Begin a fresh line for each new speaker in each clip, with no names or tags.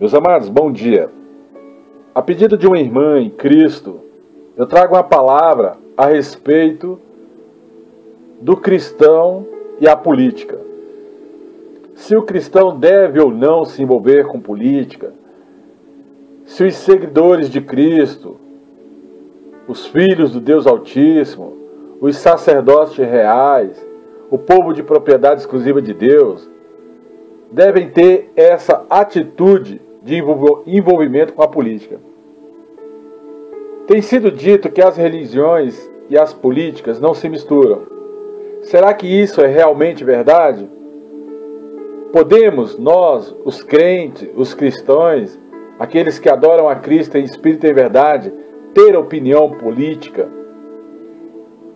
Meus amados, bom dia. A pedido de uma irmã em Cristo, eu trago uma palavra a respeito do cristão e a política. Se o cristão deve ou não se envolver com política, se os seguidores de Cristo, os filhos do Deus Altíssimo, os sacerdotes reais, o povo de propriedade exclusiva de Deus, devem ter essa atitude de envolvimento com a política. Tem sido dito que as religiões e as políticas não se misturam. Será que isso é realmente verdade? Podemos, nós, os crentes, os cristãos, aqueles que adoram a Cristo em espírito e em verdade, ter opinião política,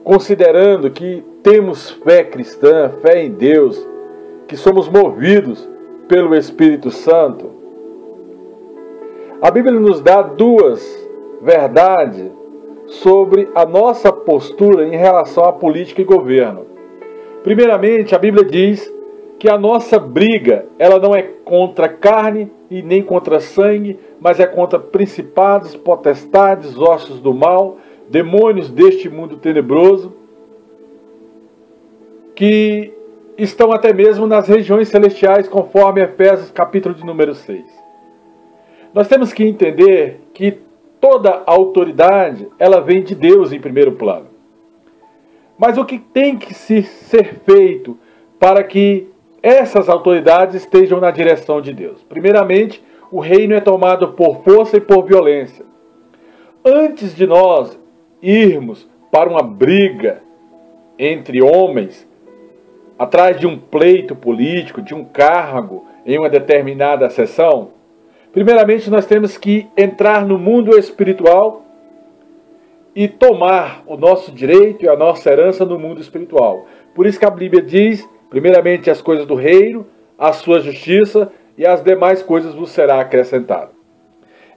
considerando que temos fé cristã, fé em Deus, que somos movidos pelo Espírito Santo? A Bíblia nos dá duas verdades sobre a nossa postura em relação à política e governo. Primeiramente, a Bíblia diz que a nossa briga, ela não é contra carne e nem contra sangue, mas é contra principados, potestades, ossos do mal, demônios deste mundo tenebroso, que estão até mesmo nas regiões celestiais, conforme Efésios capítulo de número 6. Nós temos que entender que toda a autoridade, ela vem de Deus em primeiro plano. Mas o que tem que ser feito para que essas autoridades estejam na direção de Deus? Primeiramente, o reino é tomado por força e por violência. Antes de nós irmos para uma briga entre homens, atrás de um pleito político, de um cargo em uma determinada seção, primeiramente nós temos que entrar no mundo espiritual e tomar o nosso direito e a nossa herança no mundo espiritual. Por isso que a Bíblia diz, primeiramente as coisas do reino, a sua justiça e as demais coisas vos será acrescentado.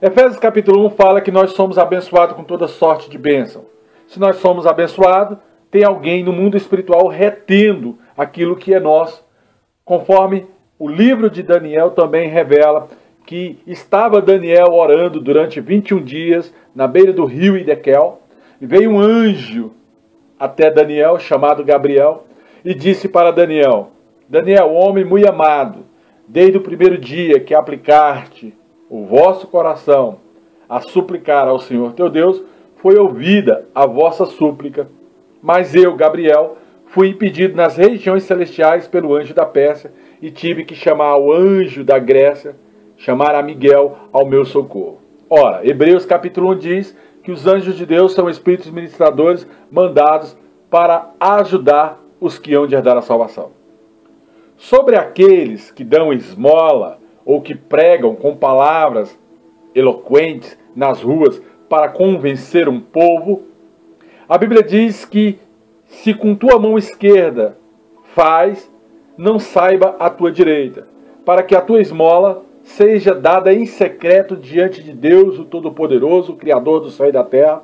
Efésios capítulo 1 fala que nós somos abençoados com toda sorte de bênção. Se nós somos abençoados, tem alguém no mundo espiritual retendo aquilo que é nosso, conforme o livro de Daniel também revela que estava Daniel orando durante 21 dias na beira do rio Hidekel, e veio um anjo até Daniel, chamado Gabriel, e disse para Daniel: Daniel, homem muito amado, desde o primeiro dia que aplicaste o vosso coração a suplicar ao Senhor teu Deus, foi ouvida a vossa súplica. Mas eu, Gabriel, fui impedido nas regiões celestiais pelo anjo da Pérsia, e tive que chamar o anjo da Grécia, chamar a Miguel ao meu socorro. Ora, Hebreus capítulo 1 diz que os anjos de Deus são espíritos ministradores mandados para ajudar os que hão de herdar a salvação. Sobre aqueles que dão esmola ou que pregam com palavras eloquentes nas ruas para convencer um povo, a Bíblia diz que se com tua mão esquerda faz, não saiba a tua direita, para que a tua esmola seja dada em secreto diante de Deus, o Todo-Poderoso, o Criador do céu e da terra.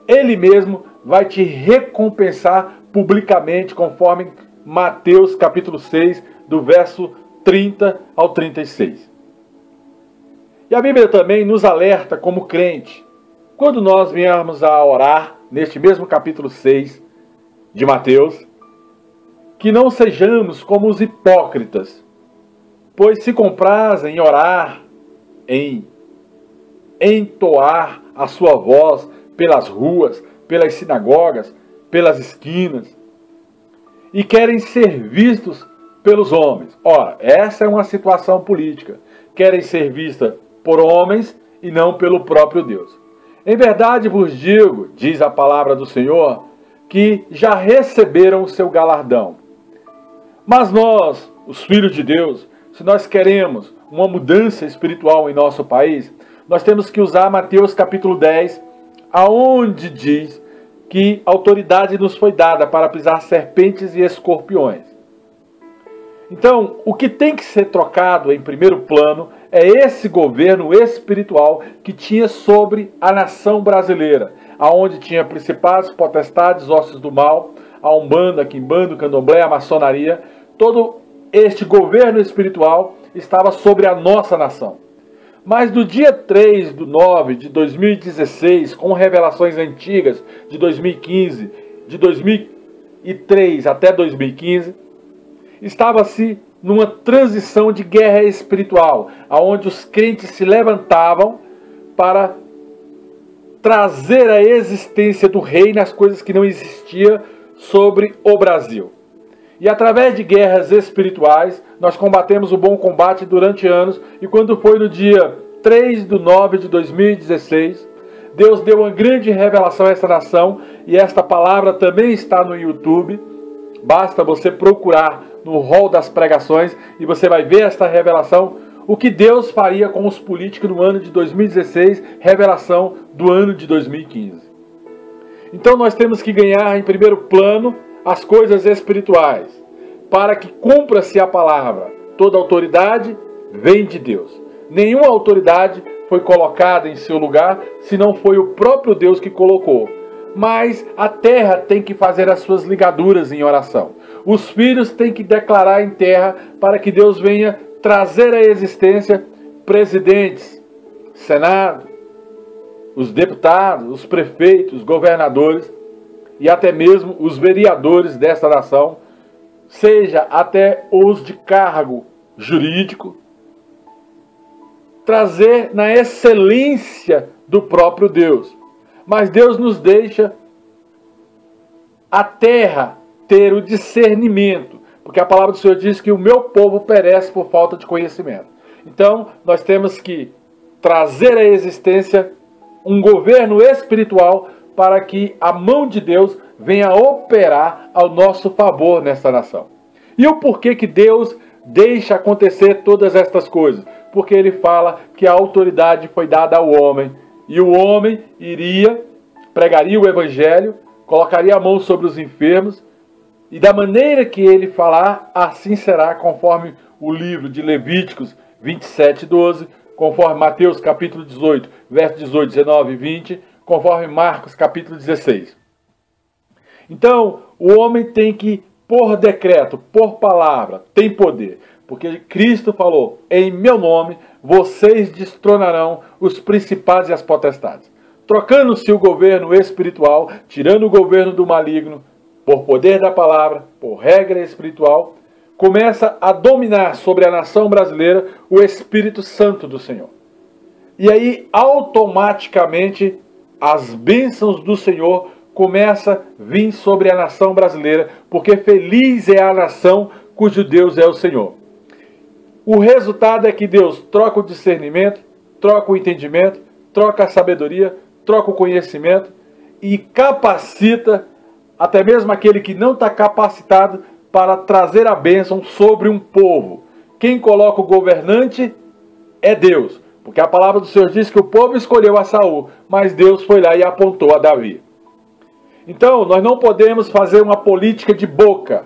Ele mesmo vai te recompensar publicamente, conforme Mateus capítulo 6, do verso 30 ao 36. E a Bíblia também nos alerta como crente, quando nós viermos a orar, neste mesmo capítulo 6 de Mateus, que não sejamos como os hipócritas, pois se comprazem em orar, em entoar a sua voz pelas ruas, pelas sinagogas, pelas esquinas, e querem ser vistos pelos homens. Ora, essa é uma situação política. Querem ser vistas por homens e não pelo próprio Deus. Em verdade vos digo, diz a palavra do Senhor, que já receberam o seu galardão. Mas nós, os filhos de Deus, se nós queremos uma mudança espiritual em nosso país, nós temos que usar Mateus capítulo 10, aonde diz que autoridade nos foi dada para pisar serpentes e escorpiões. Então, o que tem que ser trocado em primeiro plano é esse governo espiritual que tinha sobre a nação brasileira, aonde tinha principados, potestades, ossos do mal, a Umbanda, a Quimbanda, o Candomblé, a maçonaria. Todo este governo espiritual estava sobre a nossa nação. Mas do dia 3/9 de 2016, com revelações antigas de 2015, de 2003 até 2015, estava-se numa transição de guerra espiritual, onde os crentes se levantavam para trazer à existência do reino as coisas que não existiam sobre o Brasil. E através de guerras espirituais, nós combatemos o bom combate durante anos, e quando foi no dia 3/9 de 2016, Deus deu uma grande revelação a esta nação, e esta palavra também está no YouTube. Basta você procurar no rol das pregações e você vai ver esta revelação, o que Deus faria com os políticos no ano de 2016, revelação do ano de 2015. Então nós temos que ganhar em primeiro plano as coisas espirituais, para que cumpra-se a palavra. Toda autoridade vem de Deus. Nenhuma autoridade foi colocada em seu lugar, se não foi o próprio Deus que colocou. Mas a terra tem que fazer as suas ligaduras em oração. Os filhos têm que declarar em terra para que Deus venha trazer à existência presidentes, Senado, os deputados, os prefeitos, os governadores e até mesmo os vereadores desta nação, seja até os de cargo jurídico, trazer na excelência do próprio Deus. Mas Deus nos deixa a terra ter o discernimento, porque a palavra do Senhor diz que o meu povo perece por falta de conhecimento. Então, nós temos que trazer à existência um governo espiritual para que a mão de Deus venha operar ao nosso favor nesta nação. E o porquê que Deus deixa acontecer todas estas coisas? Porque Ele fala que a autoridade foi dada ao homem, e o homem pregaria o evangelho, colocaria a mão sobre os enfermos, e da maneira que ele falar, assim será, conforme o livro de Levíticos 27:12, conforme Mateus capítulo 18, versos 18, 19 e 20, conforme Marcos capítulo 16. Então, o homem tem que, por decreto, por palavra, tem poder. Porque Cristo falou, em meu nome, vocês destronarão os principados e as potestades. Trocando-se o governo espiritual, tirando o governo do maligno, por poder da palavra, por regra espiritual, começa a dominar sobre a nação brasileira o Espírito Santo do Senhor. E aí, automaticamente, as bênçãos do Senhor começam a vir sobre a nação brasileira, porque feliz é a nação cujo Deus é o Senhor. O resultado é que Deus troca o discernimento, troca o entendimento, troca a sabedoria, troca o conhecimento e capacita até mesmo aquele que não está capacitado para trazer a bênção sobre um povo. Quem coloca o governante é Deus, porque a palavra do Senhor diz que o povo escolheu a Saul, mas Deus foi lá e apontou a Davi. Então, nós não podemos fazer uma política de boca.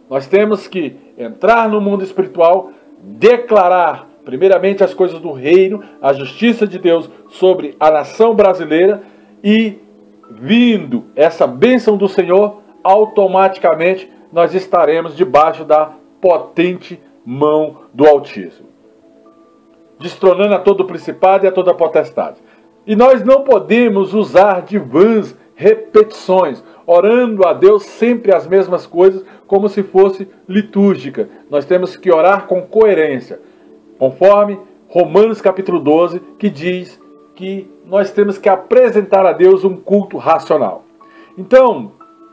Nós temos que entrar no mundo espiritual, declarar primeiramente as coisas do reino, a justiça de Deus sobre a nação brasileira, e vindo essa bênção do Senhor, automaticamente nós estaremos debaixo da potente mão do Altíssimo, destronando a todo principado e a toda potestade. E nós não podemos usar de vãs repetições, orando a Deus sempre as mesmas coisas, como se fosse litúrgica. Nós temos que orar com coerência, conforme Romanos capítulo 12, que diz que nós temos que apresentar a Deus um culto racional. Então,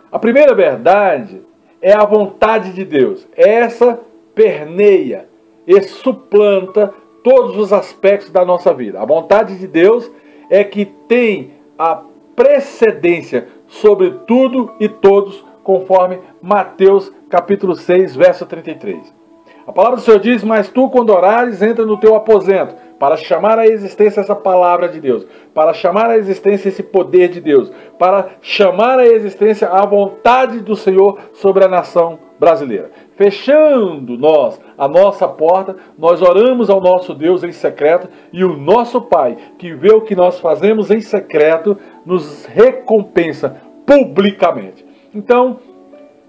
a primeira verdade é a vontade de Deus. Essa permeia e suplanta todos os aspectos da nossa vida. A vontade de Deus é que tem a precedência sobre tudo e todos, conforme Mateus capítulo 6, verso 33. A palavra do Senhor diz, mas tu quando orares, entra no teu aposento, para chamar à existência essa palavra de Deus, para chamar à existência esse poder de Deus, para chamar à existência a vontade do Senhor sobre a nação brasileira. Fechando nós a nossa porta, nós oramos ao nosso Deus em secreto, e o nosso Pai, que vê o que nós fazemos em secreto, nos recompensa publicamente. Então,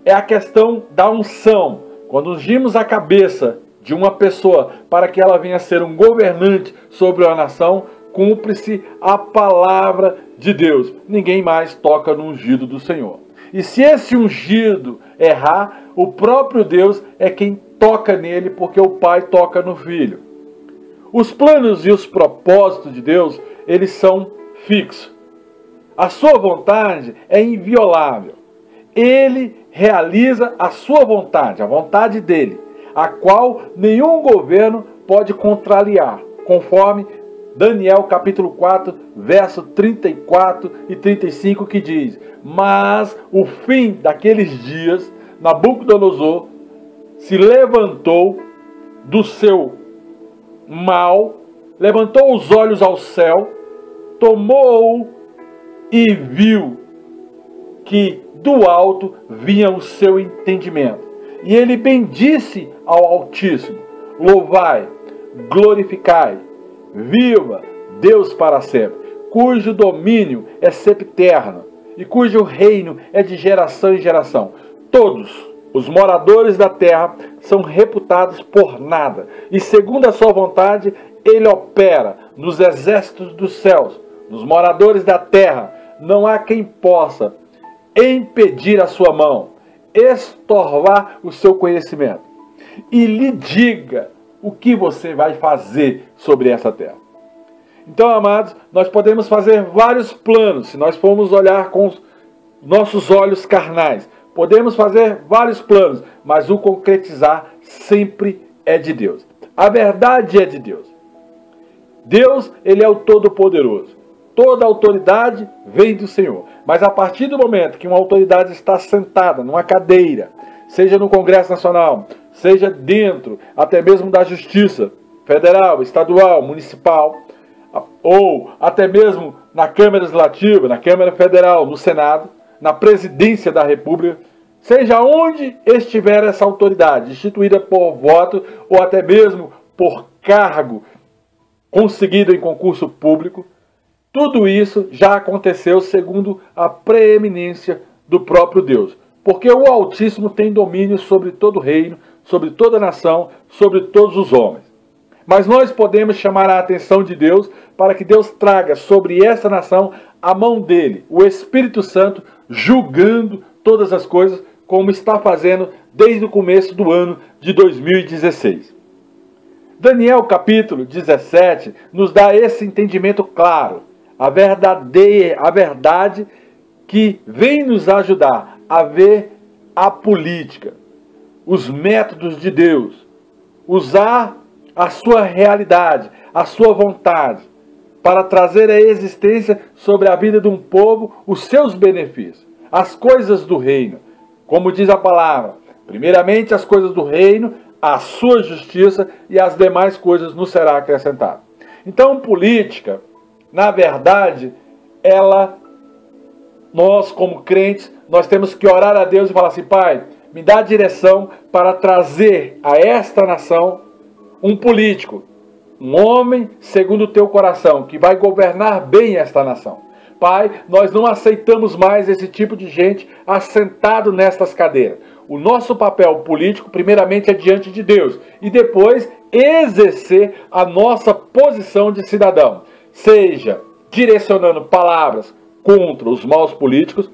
é a questão da unção. Quando ungimos a cabeça de uma pessoa para que ela venha a ser um governante sobre uma nação, cumpre-se a palavra de Deus. Ninguém mais toca no ungido do Senhor. E se esse ungido errar, o próprio Deus é quem toca nele, porque o Pai toca no Filho. Os planos e os propósitos de Deus, eles são fixos. A sua vontade é inviolável. Ele realiza a sua vontade, a vontade dele, a qual nenhum governo pode contrariar, conforme Daniel capítulo 4, verso 34 e 35, que diz: mas o fim daqueles dias, Nabucodonosor se levantou do seu mal, levantou os olhos ao céu, tomou e viu que do alto vinha o seu entendimento. E ele bendisse ao Altíssimo: louvai, glorificai, viva Deus para sempre, cujo domínio é sempiterno e cujo reino é de geração em geração. Todos os moradores da terra são reputados por nada, e segundo a sua vontade ele opera nos exércitos dos céus. Nos moradores da terra não há quem possa impedir a sua mão, estorvar o seu conhecimento, e lhe diga o que você vai fazer sobre essa terra. Então, amados, nós podemos fazer vários planos, se nós formos olhar com os nossos olhos carnais. Podemos fazer vários planos, mas o concretizar sempre é de Deus. A verdade é de Deus. Deus, ele é o Todo-Poderoso. Toda autoridade vem do Senhor. Mas a partir do momento que uma autoridade está sentada numa cadeira, seja no Congresso Nacional, seja dentro até mesmo da Justiça Federal, Estadual, Municipal, ou até mesmo na Câmara Legislativa, na Câmara Federal, no Senado, na Presidência da República, seja onde estiver essa autoridade, instituída por voto ou até mesmo por cargo conseguido em concurso público, tudo isso já aconteceu segundo a preeminência do próprio Deus. Porque o Altíssimo tem domínio sobre todo reino, sobre toda nação, sobre todos os homens. Mas nós podemos chamar a atenção de Deus para que Deus traga sobre essa nação a mão dele, o Espírito Santo, julgando todas as coisas, como está fazendo desde o começo do ano de 2016. Daniel capítulo 17 nos dá esse entendimento claro, a verdade que vem nos ajudar a ver a política, os métodos de Deus, usar a sua realidade, a sua vontade, para trazer à existência sobre a vida de um povo os seus benefícios, as coisas do reino. Como diz a palavra, primeiramente as coisas do reino, a sua justiça, e as demais coisas nos será acrescentado. Então, política, na verdade, nós como crentes, nós temos que orar a Deus e falar assim: Pai, me dá direção para trazer a esta nação um político, um homem segundo o teu coração, que vai governar bem esta nação. Pai, nós não aceitamos mais esse tipo de gente assentado nestas cadeiras. O nosso papel político, primeiramente, é diante de Deus, e depois exercer a nossa posição de cidadão, seja direcionando palavras contra os maus políticos,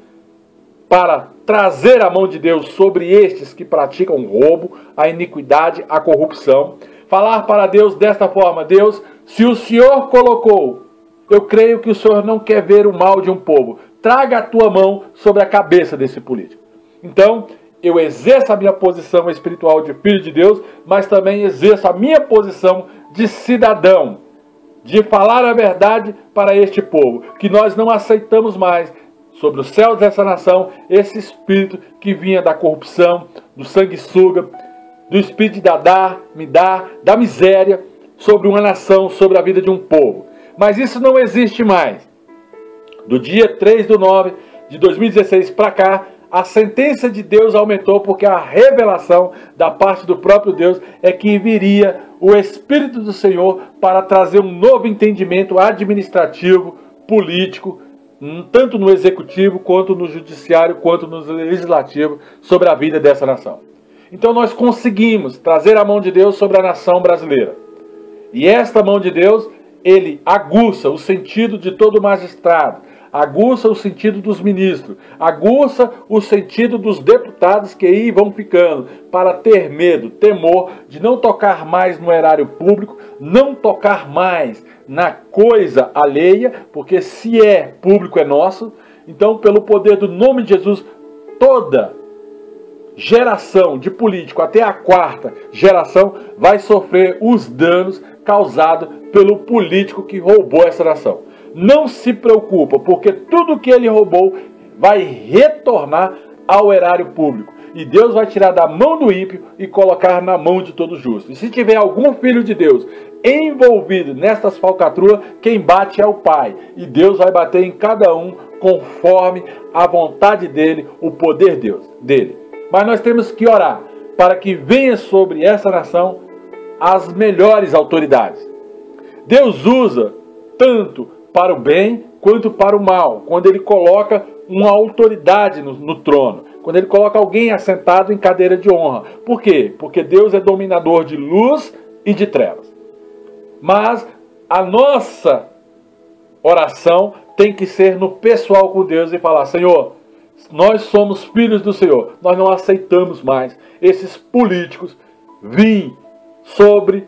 para trazer a mão de Deus sobre estes que praticam o roubo, a iniquidade, a corrupção. Falar para Deus desta forma: Deus, se o Senhor colocou, eu creio que o Senhor não quer ver o mal de um povo. Traga a tua mão sobre a cabeça desse político. Então, eu exerço a minha posição espiritual de filho de Deus, mas também exerço a minha posição de cidadão, de falar a verdade para este povo, que nós não aceitamos mais sobre os céus dessa nação esse espírito que vinha da corrupção, do sanguessuga, do espírito de dar, me dar, da miséria sobre uma nação, sobre a vida de um povo. Mas isso não existe mais. Do dia 3/9 de 2016 para cá, a sentença de Deus aumentou, porque a revelação da parte do próprio Deus é que viria o Espírito do Senhor para trazer um novo entendimento administrativo, político, tanto no executivo, quanto no judiciário, quanto no legislativo, sobre a vida dessa nação. Então nós conseguimos trazer a mão de Deus sobre a nação brasileira. E esta mão de Deus, ele aguça o sentido de todo magistrado, aguça o sentido dos ministros, aguça o sentido dos deputados que aí vão ficando, para ter medo, temor de não tocar mais no erário público, não tocar mais na coisa alheia, porque se é público é nosso. Então, pelo poder do nome de Jesus, toda geração de político, até a quarta geração, vai sofrer os danos causados pelo político que roubou essa nação. Não se preocupa, porque tudo que ele roubou vai retornar ao erário público. E Deus vai tirar da mão do ímpio e colocar na mão de todo justo. E se tiver algum filho de Deus envolvido nestas falcatruas, quem bate é o Pai. E Deus vai bater em cada um conforme a vontade dele, o poder dele. Mas nós temos que orar para que venha sobre essa nação as melhores autoridades. Deus usa tanto para o bem quanto para o mal, quando ele coloca uma autoridade no trono, quando ele coloca alguém assentado em cadeira de honra. Por quê? Porque Deus é dominador de luz e de trevas. Mas a nossa oração tem que ser no pessoal com Deus e falar: Senhor, nós somos filhos do Senhor, nós não aceitamos mais esses políticos virem sobre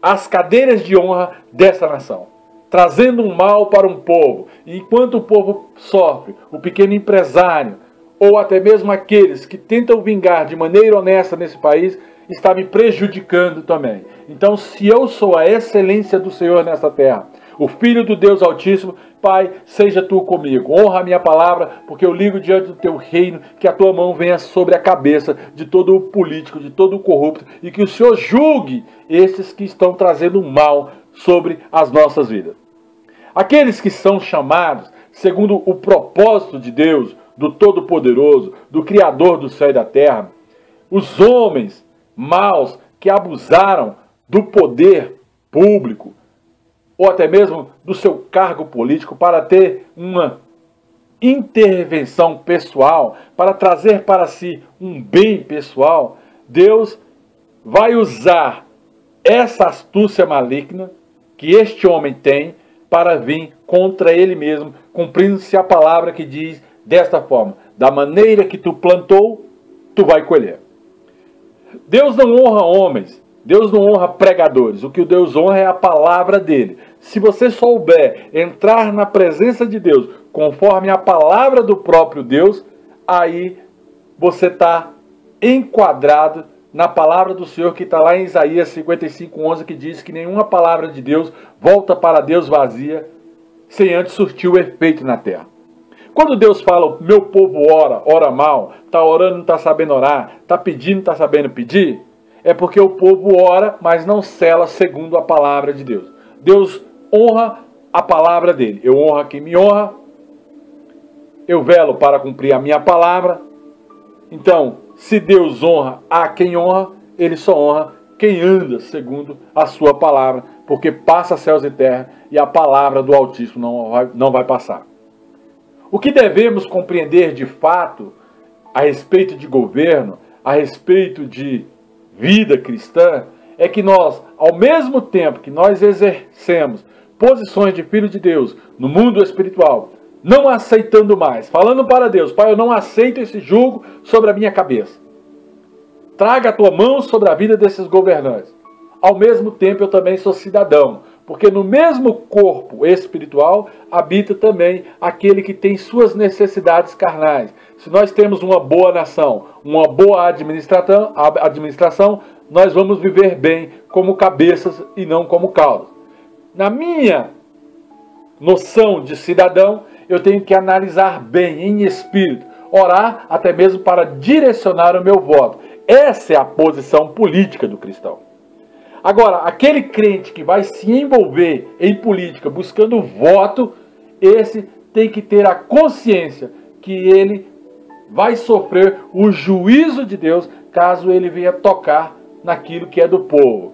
as cadeiras de honra dessa nação, trazendo um mal para um povo. E enquanto o povo sofre, o pequeno empresário, ou até mesmo aqueles que tentam vingar de maneira honesta nesse país, está me prejudicando também. Então, se eu sou a excelência do Senhor nessa terra, o Filho do Deus Altíssimo, Pai, seja Tu comigo. Honra a minha palavra, porque eu ligo diante do Teu reino, que a Tua mão venha sobre a cabeça de todo o político, de todo o corrupto, e que o Senhor julgue esses que estão trazendo mal sobre as nossas vidas. Aqueles que são chamados segundo o propósito de Deus, do Todo-Poderoso, do Criador do céu e da terra, os homens maus que abusaram do poder público, ou até mesmo do seu cargo político, para ter uma intervenção pessoal, para trazer para si um bem pessoal, Deus vai usar essa astúcia maligna que este homem tem para vir contra ele mesmo, cumprindo-se a palavra que diz desta forma: da maneira que tu plantou, tu vai colher. Deus não honra homens, Deus não honra pregadores. O que Deus honra é a palavra dele. Se você souber entrar na presença de Deus conforme a palavra do próprio Deus, aí você está enquadrado na palavra do Senhor, que está lá em Isaías 55:11, que diz que nenhuma palavra de Deus volta para Deus vazia, sem antes surtir o efeito na terra. Quando Deus fala: meu povo ora mal, está orando, não está sabendo orar, está pedindo, não está sabendo pedir, é porque o povo ora, mas não cela segundo a palavra de Deus. Deus honra a palavra dele. Eu honro a quem me honra, eu velo para cumprir a minha palavra. Então, se Deus honra a quem honra, ele só honra quem anda segundo a sua palavra, porque passa céus e terra e a palavra do Altíssimo não vai passar. O que devemos compreender de fato a respeito de governo, a respeito de vida cristã, é que nós, ao mesmo tempo que nós exercemos posições de filho de Deus no mundo espiritual, não aceitando mais, falando para Deus: Pai, eu não aceito esse jugo sobre a minha cabeça. Traga a tua mão sobre a vida desses governantes. Ao mesmo tempo eu também sou cidadão, porque no mesmo corpo espiritual habita também aquele que tem suas necessidades carnais. Se nós temos uma boa nação, uma boa administração, nós vamos viver bem como cabeças e não como caudas. Na minha noção de cidadão, eu tenho que analisar bem em espírito, orar até mesmo para direcionar o meu voto. Essa é a posição política do cristão. Agora, aquele crente que vai se envolver em política buscando voto, esse tem que ter a consciência que ele vai sofrer o juízo de Deus caso ele venha tocar naquilo que é do povo.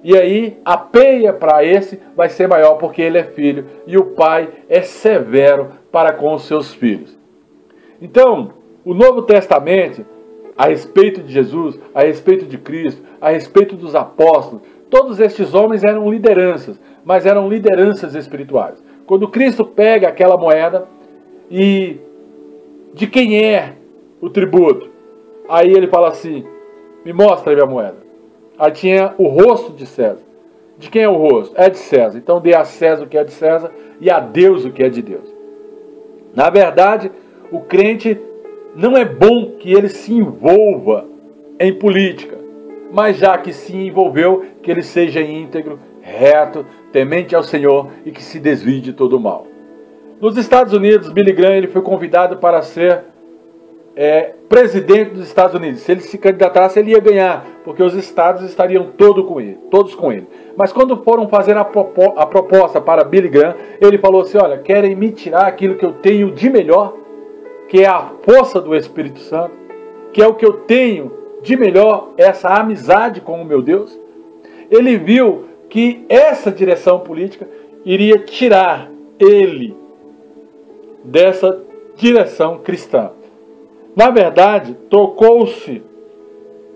E aí a peia para esse vai ser maior, porque ele é filho e o pai é severo para com os seus filhos. Então, o Novo Testamento a respeito de Jesus, a respeito de Cristo, a respeito dos apóstolos. Todos estes homens eram lideranças, mas eram lideranças espirituais. Quando Cristo pega aquela moeda e de quem é o tributo? Aí ele fala assim, me mostra a minha moeda. Aí tinha o rosto de César. De quem é o rosto? É de César. Então dê a César o que é de César e a Deus o que é de Deus. Na verdade, o crente não é bom que ele se envolva em política, mas já que se envolveu, que ele seja íntegro, reto, temente ao Senhor e que se desvie de todo o mal. Nos Estados Unidos, Billy Graham ele foi convidado para ser presidente dos Estados Unidos. Se ele se candidatasse, ele ia ganhar, porque os estados estariam todos com ele. Mas quando foram fazer a proposta para Billy Graham, ele falou assim, olha, querem me tirar aquilo que eu tenho de melhor, que é a força do Espírito Santo, que é o que eu tenho de melhor, essa amizade com o meu Deus. Ele viu que essa direção política iria tirar ele dessa direção cristã. Na verdade, trocou-se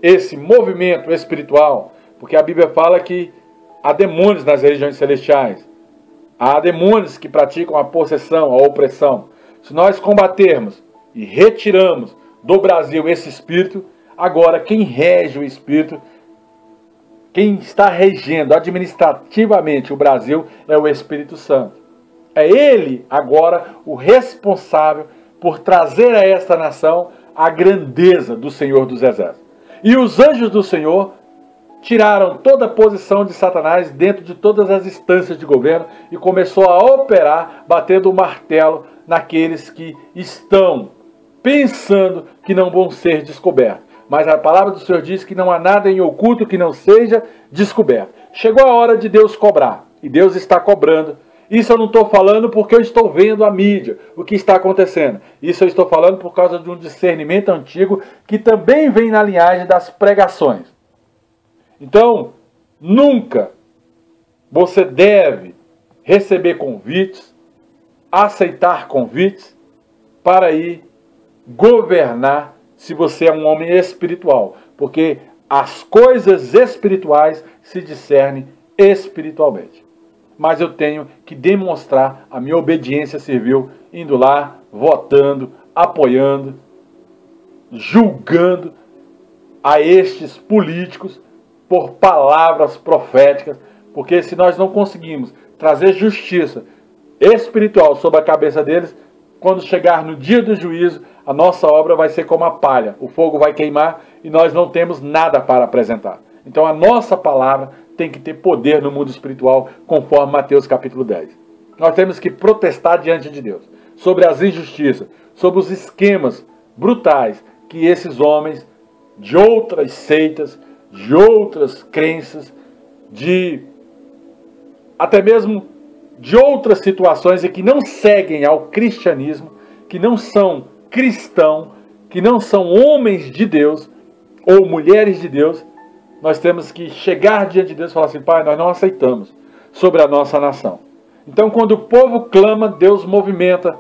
esse movimento espiritual, porque a Bíblia fala que há demônios nas regiões celestiais, há demônios que praticam a possessão, a opressão. Se nós combatermos e retiramos do Brasil esse espírito, agora quem rege o espírito, quem está regendo administrativamente o Brasil é o Espírito Santo. É ele agora o responsável por trazer a esta nação a grandeza do Senhor dos Exércitos. E os anjos do Senhor tiraram toda a posição de Satanás dentro de todas as instâncias de governo e começou a operar, batendo o martelo naqueles que estão pensando que não vão ser descobertos. Mas a palavra do Senhor diz que não há nada em oculto que não seja descoberto. Chegou a hora de Deus cobrar, e Deus está cobrando. Isso eu não estou falando porque eu estou vendo a mídia, o que está acontecendo. Isso eu estou falando por causa de um discernimento antigo que também vem na linhagem das pregações. Então, nunca você deve receber convites, aceitar convites para ir governar se você é um homem espiritual. Porque as coisas espirituais se discernem espiritualmente. Mas eu tenho que demonstrar a minha obediência civil, indo lá, votando, apoiando, julgando a estes políticos por palavras proféticas, porque se nós não conseguimos trazer justiça espiritual sobre a cabeça deles, quando chegar no dia do juízo, a nossa obra vai ser como a palha, o fogo vai queimar e nós não temos nada para apresentar. Então a nossa palavra tem que ter poder no mundo espiritual, conforme Mateus capítulo 10. Nós temos que protestar diante de Deus sobre as injustiças, sobre os esquemas brutais que esses homens de outras seitas, de outras crenças, até mesmo de outras situações e que não seguem ao cristianismo, que não são cristãos, que não são homens de Deus ou mulheres de Deus, nós temos que chegar diante de Deus e falar assim, Pai, nós não aceitamos sobre a nossa nação. Então, quando o povo clama, Deus movimenta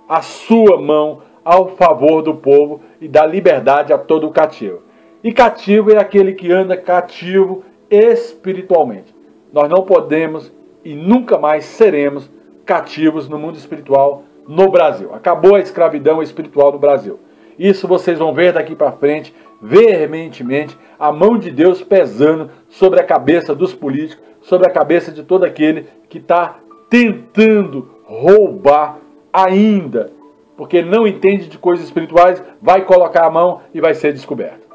a sua mão ao favor do povo e dá liberdade a todo o cativo. E cativo é aquele que anda cativo espiritualmente. Nós não podemos e nunca mais seremos cativos no mundo espiritual no Brasil. Acabou a escravidão espiritual no Brasil. Isso vocês vão ver daqui para frente, veementemente, a mão de Deus pesando sobre a cabeça dos políticos, sobre a cabeça de todo aquele que está tentando roubar ainda, porque ele não entende de coisas espirituais, vai colocar a mão e vai ser descoberto.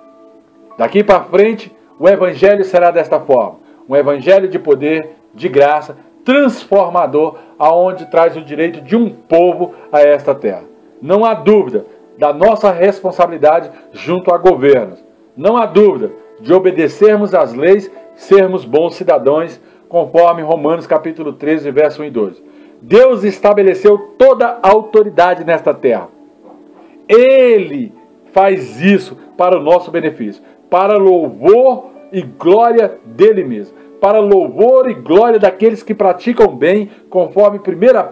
Daqui para frente, o evangelho será desta forma, um evangelho de poder, de graça, transformador, aonde traz o direito de um povo a esta terra. Não há dúvida da nossa responsabilidade junto a governos. Não há dúvida de obedecermos às leis, sermos bons cidadãos, conforme Romanos capítulo 13, verso 1 e 12. Deus estabeleceu toda a autoridade nesta terra. Ele faz isso para o nosso benefício, para louvor e glória dele mesmo, para louvor e glória daqueles que praticam bem, conforme 1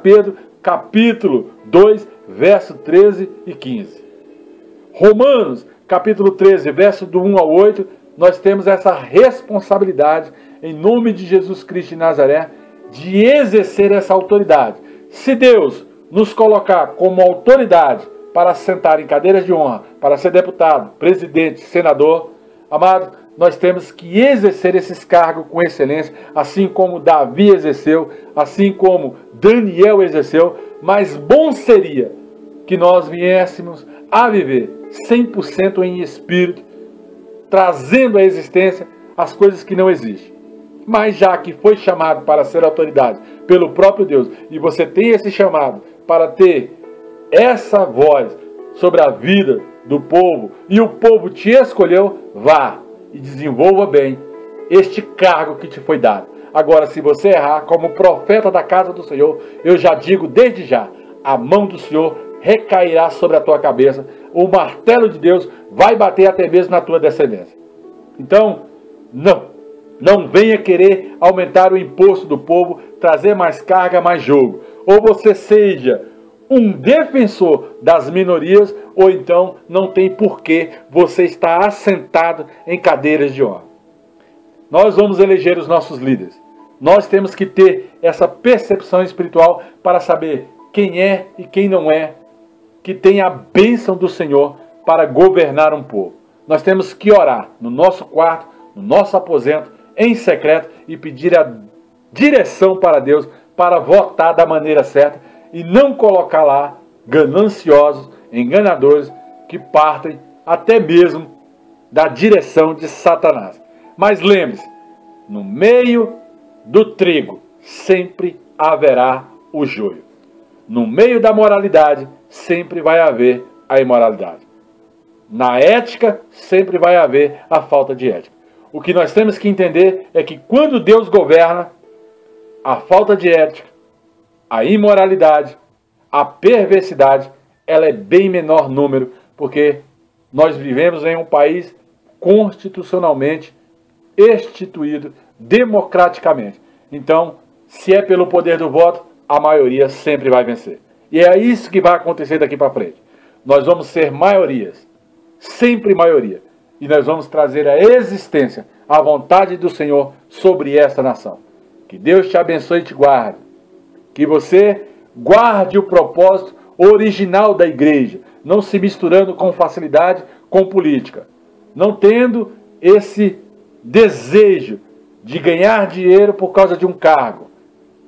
Pedro capítulo 2, verso 13 e 15. Romanos capítulo 13, verso do 1 ao 8, nós temos essa responsabilidade, em nome de Jesus Cristo de Nazaré, de exercer essa autoridade. Se Deus nos colocar como autoridade para sentar em cadeiras de honra, para ser deputado, presidente, senador, amado, nós temos que exercer esses cargos com excelência, assim como Davi exerceu, assim como Daniel exerceu, mas bom seria que nós viéssemos a viver 100% em espírito, trazendo à existência as coisas que não existem. Mas já que foi chamado para ser autoridade pelo próprio Deus, e você tem esse chamado para ter essa voz sobre a vida do povo, e o povo te escolheu, vá e desenvolva bem este cargo que te foi dado. Agora, se você errar, como profeta da casa do Senhor, eu já digo desde já, a mão do Senhor recairá sobre a tua cabeça, o martelo de Deus vai bater até mesmo na tua descendência. Então, não venha querer aumentar o imposto do povo, trazer mais carga, mais jogo. Ou você seja um defensor das minorias, ou então não tem porquê você estar assentado em cadeiras de honra. Nós vamos eleger os nossos líderes. Nós temos que ter essa percepção espiritual para saber quem é e quem não é, que tem a bênção do Senhor para governar um povo. Nós temos que orar no nosso quarto, no nosso aposento, em secreto, e pedir a direção para Deus para votar da maneira certa e não colocar lá gananciosos, enganadores que partem até mesmo da direção de Satanás. Mas lembre-se, no meio do trigo sempre haverá o joio. No meio da moralidade sempre vai haver a imoralidade. Na ética sempre vai haver a falta de ética. O que nós temos que entender é que quando Deus governa, a falta de ética, a imoralidade, a perversidade, ela é bem menor número, porque nós vivemos em um país constitucionalmente instituído, democraticamente. Então, se é pelo poder do voto, a maioria sempre vai vencer. E é isso que vai acontecer daqui para frente. Nós vamos ser maiorias, sempre maioria. E nós vamos trazer à existência a vontade do Senhor sobre esta nação. Que Deus te abençoe e te guarde. Que você guarde o propósito original da igreja, não se misturando com facilidade com política. Não tendo esse desejo de ganhar dinheiro por causa de um cargo.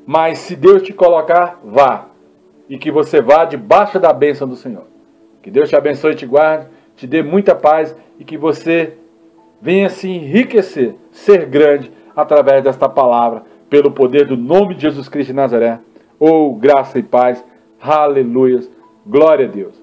Mas se Deus te colocar, vá. E que você vá debaixo da bênção do Senhor. Que Deus te abençoe e te guarde, te dê muita paz e que você venha se enriquecer, ser grande através desta palavra, pelo poder do nome de Jesus Cristo de Nazaré. Oh, graça e paz. Aleluias. Glória a Deus.